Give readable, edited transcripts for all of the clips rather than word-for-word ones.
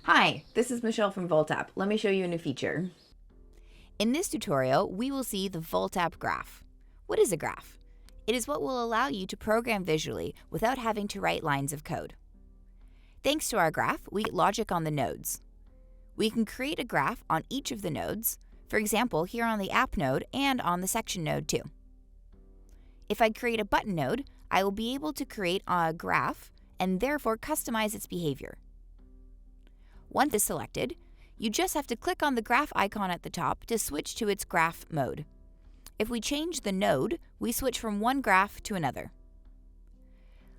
Hi, this is Michelle from Voltapp. Let me show you a new feature. In this tutorial, we will see the Voltapp graph. What is a graph? It is what will allow you to program visually without having to write lines of code. Thanks to our graph, we get logic on the nodes. We can create a graph on each of the nodes, for example, here on the app node and on the section node too. If I create a button node, I will be able to create a graph and therefore customize its behavior. Once it's selected, you just have to click on the graph icon at the top to switch to its graph mode. If we change the node, we switch from one graph to another.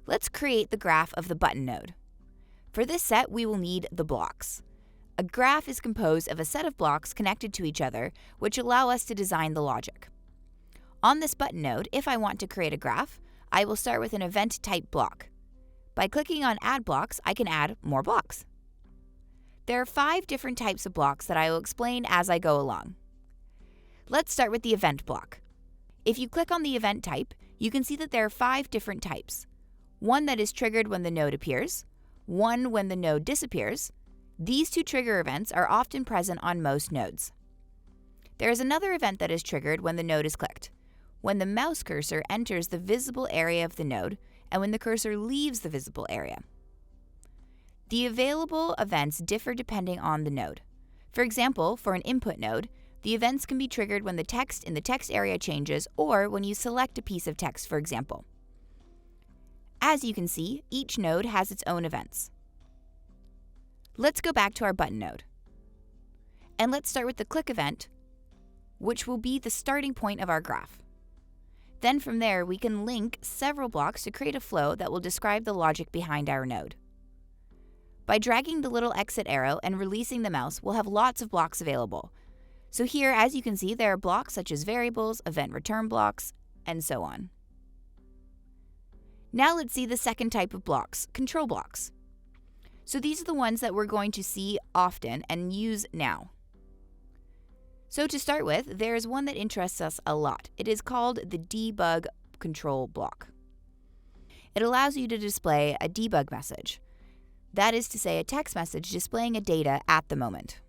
Let's create the graph of the button node. For this set, we will need the blocks. A graph is composed of a set of blocks connected to each other, which allow us to design the logic. On this button node, if I want to create a graph, I will start with an event type block. By clicking on Add Blocks, I can add more blocks. There are 5 different types of blocks that I will explain as I go along. Let's start with the event block. If you click on the event type, you can see that there are 5 different types. One that is triggered when the node appears, one when the node disappears. These 2 trigger events are often present on most nodes. There is another event that is triggered when the node is clicked, when the mouse cursor enters the visible area of the node and when the cursor leaves the visible area. The available events differ depending on the node. For example, for an input node, the events can be triggered when the text in the text area changes or when you select a piece of text, for example. As you can see, each node has its own events. Let's go back to our button node. And let's start with the click event, which will be the starting point of our graph. Then from there, we can link several blocks to create a flow that will describe the logic behind our node. By dragging the little exit arrow and releasing the mouse, we'll have lots of blocks available. So here, as you can see, there are blocks such as variables, event return blocks, and so on. Now let's see the second type of blocks, control blocks. So these are the ones that we're going to see often and use now. So to start with, there is one that interests us a lot. It is called the debug control block. It allows you to display a debug message. That is to say, a text message displaying a data at the moment.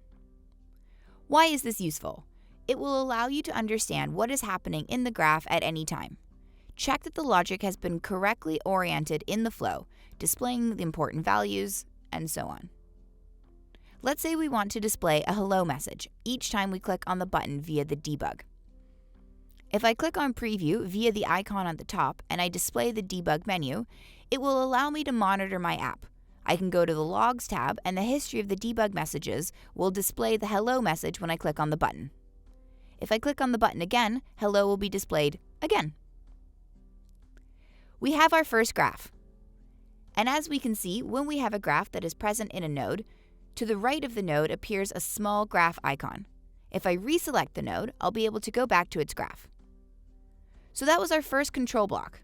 Why is this useful? It will allow you to understand what is happening in the graph at any time. Check that the logic has been correctly oriented in the flow, displaying the important values, and so on. Let's say we want to display a hello message each time we click on the button via the debug. If I click on Preview via the icon at the top and I display the debug menu, it will allow me to monitor my app. I can go to the Logs tab and the history of the debug messages will display the hello message when I click on the button. If I click on the button again, hello will be displayed again. We have our first graph. And as we can see, when we have a graph that is present in a node, to the right of the node appears a small graph icon. If I reselect the node, I'll be able to go back to its graph. So that was our first control block.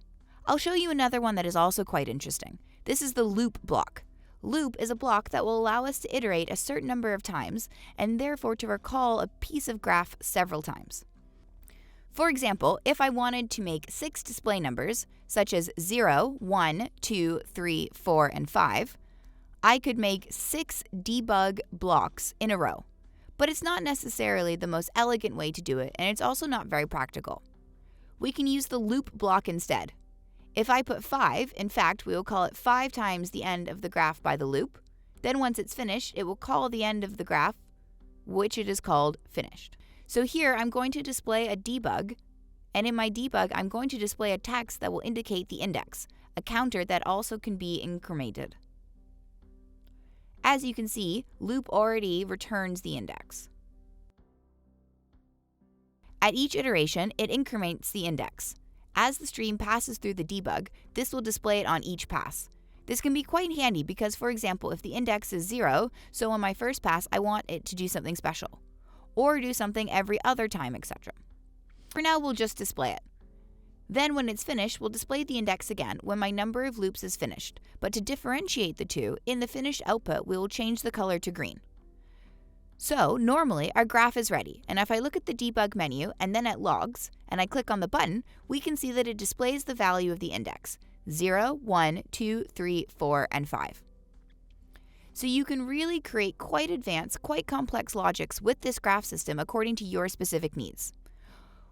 I'll show you another one that is also quite interesting. This is the loop block. Loop is a block that will allow us to iterate a certain number of times and therefore to recall a piece of graph several times. For example, if I wanted to make 6 display numbers, such as 0, 1, 2, 3, 4, and 5, I could make 6 debug blocks in a row. But it's not necessarily the most elegant way to do it, and it's also not very practical. We can use the loop block instead. If I put 5, in fact, we will call it 5 times the end of the graph by the loop. Then once it's finished, it will call the end of the graph, which it is called finished. So here I'm going to display a debug, and in my debug I'm going to display a text that will indicate the index, a counter that also can be incremented. As you can see, loop already returns the index. At each iteration, it increments the index. As the stream passes through the debug, this will display it on each pass. This can be quite handy because, for example, if the index is 0, so on my first pass I want it to do something special, or do something every other time, etc. For now, we'll just display it. Then when it's finished, we'll display the index again when my number of loops is finished. But to differentiate the two, in the finished output, we will change the color to green. So normally our graph is ready, and if I look at the debug menu and then at logs, and I click on the button, we can see that it displays the value of the index, 0, 1, 2, 3, 4, and 5. So you can really create quite advanced, quite complex logics with this graph system according to your specific needs.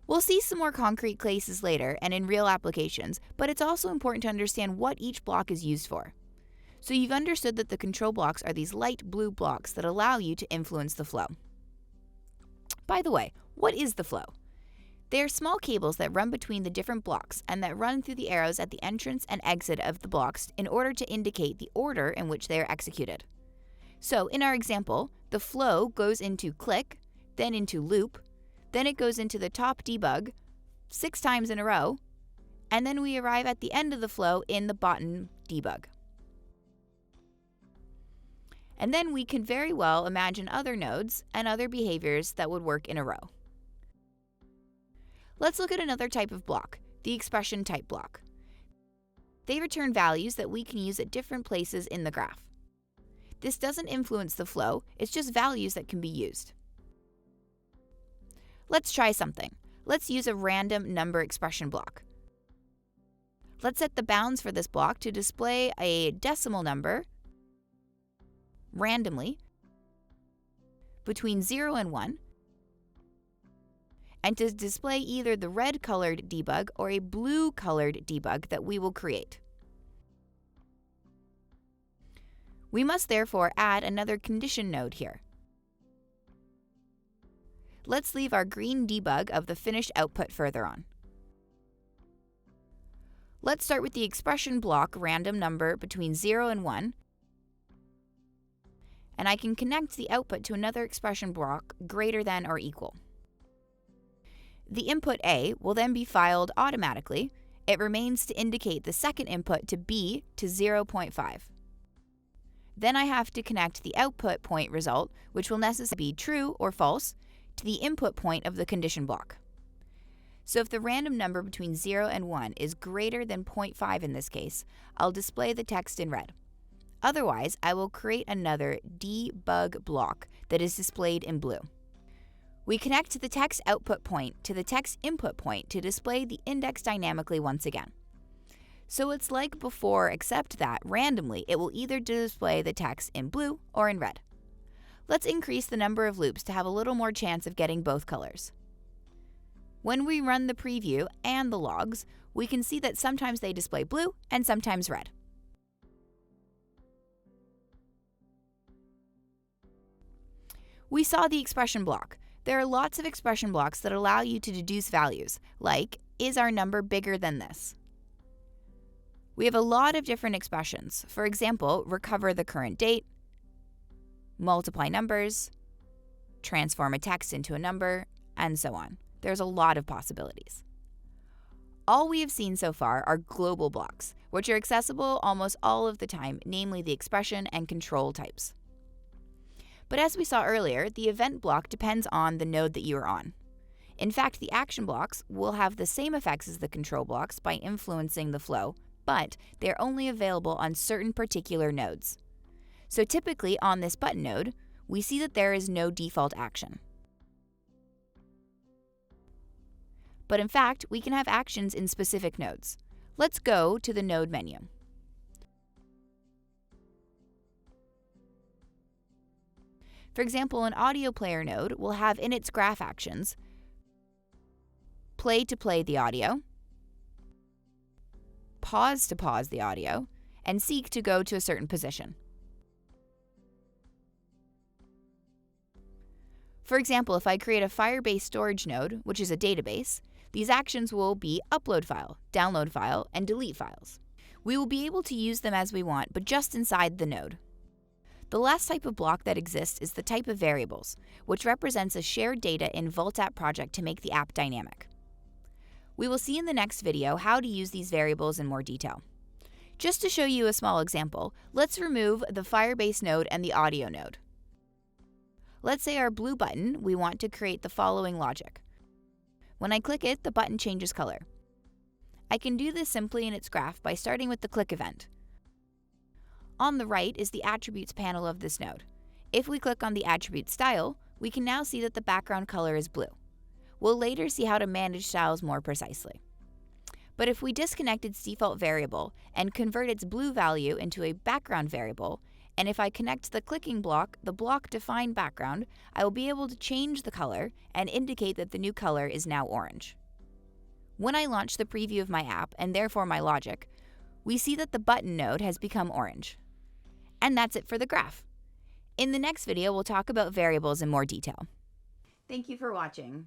We'll see some more concrete cases later and in real applications, but it's also important to understand what each block is used for. So you've understood that the control blocks are these light blue blocks that allow you to influence the flow. By the way, what is the flow? They are small cables that run between the different blocks and that run through the arrows at the entrance and exit of the blocks in order to indicate the order in which they are executed. So in our example, the flow goes into click, then into loop, then it goes into the top debug 6 times in a row, and then we arrive at the end of the flow in the bottom debug. And then we can very well imagine other nodes and other behaviors that would work in a row. Let's look at another type of block, the expression type block. They return values that we can use at different places in the graph. This doesn't influence the flow, it's just values that can be used. Let's try something. Let's use a random number expression block. Let's set the bounds for this block to display a decimal number randomly between 0 and 1, and to display either the red-colored debug or a blue-colored debug that we will create. We must therefore add another condition node here. Let's leave our green debug of the finished output further on. Let's start with the expression block random number between 0 and 1, and I can connect the output to another expression block greater than or equal. The input A will then be filed automatically. It remains to indicate the second input to B to 0.5. Then I have to connect the output point result, which will necessarily be true or false, to the input point of the condition block. So if the random number between 0 and 1 is greater than 0.5 in this case, I'll display the text in red. Otherwise, I will create another debug block that is displayed in blue. We connect the text output point to the text input point to display the index dynamically once again. So it's like before, except that randomly it will either display the text in blue or in red. Let's increase the number of loops to have a little more chance of getting both colors. When we run the preview and the logs, we can see that sometimes they display blue and sometimes red. We saw the expression block. There are lots of expression blocks that allow you to deduce values, like, is our number bigger than this? We have a lot of different expressions. For example, recover the current date, multiply numbers, transform a text into a number, and so on. There's a lot of possibilities. All we have seen so far are global blocks, which are accessible almost all of the time, namely the expression and control types. But as we saw earlier, the event block depends on the node that you are on. In fact, the action blocks will have the same effects as the control blocks by influencing the flow, but they're only available on certain particular nodes. So typically on this button node, we see that there is no default action. But in fact, we can have actions in specific nodes. Let's go to the node menu. For example, an audio player node will have in its graph actions play to play the audio, pause to pause the audio, and seek to go to a certain position. For example, if I create a Firebase storage node, which is a database, these actions will be upload file, download file, and delete files. We will be able to use them as we want, but just inside the node. The last type of block that exists is the type of variables, which represents a shared data in Voltapp project to make the app dynamic. We will see in the next video how to use these variables in more detail. Just to show you a small example, let's remove the Firebase node and the audio node. Let's say our blue button, we want to create the following logic. When I click it, the button changes color. I can do this simply in its graph by starting with the click event. On the right is the attributes panel of this node. If we click on the attribute style, we can now see that the background color is blue. We'll later see how to manage styles more precisely. But if we disconnect its default variable and convert its blue value into a background variable And if I connect the clicking block, the block define background, I will be able to change the color and indicate that the new color is now orange. When I launch the preview of my app, and therefore my logic, we see that the button node has become orange. And that's it for the graph. In the next video, we'll talk about variables in more detail. Thank you for watching.